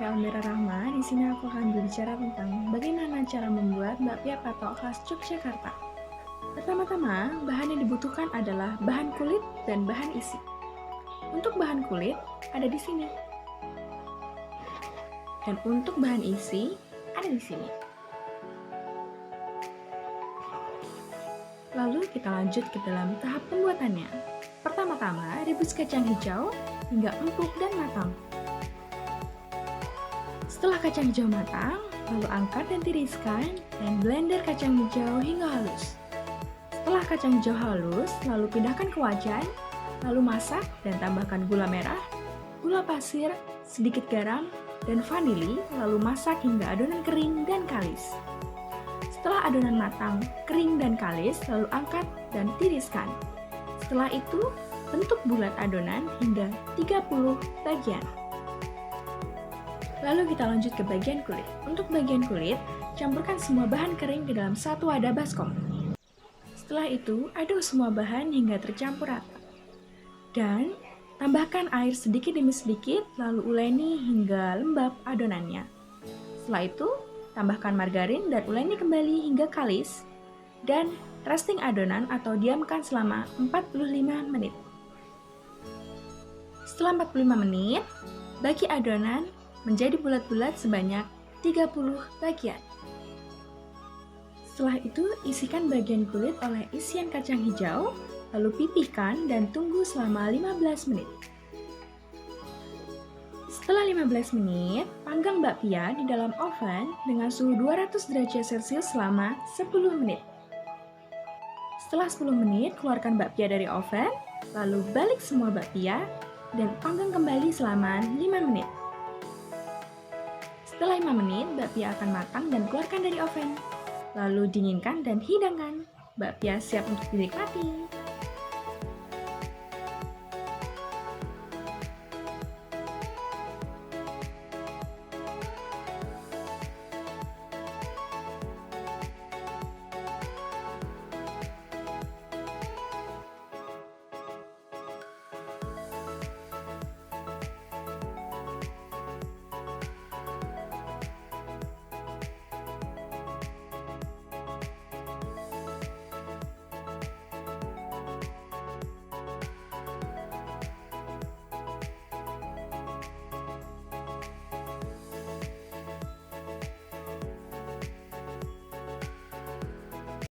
saya Almira Rahma. Di sini aku akan berbicara tentang bagaimana cara membuat bakpia patok khas Yogyakarta. Pertama-tama, bahan yang dibutuhkan adalah bahan kulit dan bahan isi. Untuk bahan kulit ada di sini. Dan untuk bahan isi ada di sini. Lalu kita lanjut ke dalam tahap pembuatannya. Pertama-tama, rebus kacang hijau hingga empuk dan matang. Setelah kacang hijau matang, lalu angkat dan tiriskan dan blender kacang hijau hingga halus. Setelah kacang hijau halus, lalu pindahkan ke wajan, lalu masak dan tambahkan gula merah, gula pasir, sedikit garam, dan vanili, lalu masak hingga adonan kering dan kalis. Setelah adonan matang, kering dan kalis, lalu angkat dan tiriskan. Setelah itu, bentuk bulat adonan hingga 30 bagian. Lalu kita lanjut ke bagian kulit. Untuk bagian kulit, campurkan semua bahan kering ke dalam satu wadah baskom. Setelah itu, aduk semua bahan hingga tercampur rata. Dan tambahkan air sedikit demi sedikit, lalu uleni hingga lembab adonannya. Setelah itu, tambahkan margarin dan uleni kembali hingga kalis. Dan resting adonan atau diamkan selama 45 menit. Setelah 45 menit, bagi adonan menjadi bulat-bulat sebanyak 30 bagian. Setelah itu, isikan bagian kulit oleh isian kacang hijau, lalu pipihkan dan tunggu selama 15 menit. Setelah 15 menit, panggang bakpia di dalam oven dengan suhu 200 derajat Celcius selama 10 menit. Setelah 10 menit, keluarkan bakpia dari oven, lalu balik semua bakpia dan panggang kembali selama 5 menit. Setelah 5 menit, bakpia akan matang dan keluarkan dari oven. Lalu dinginkan dan hidangkan. Bakpia siap untuk dinikmati.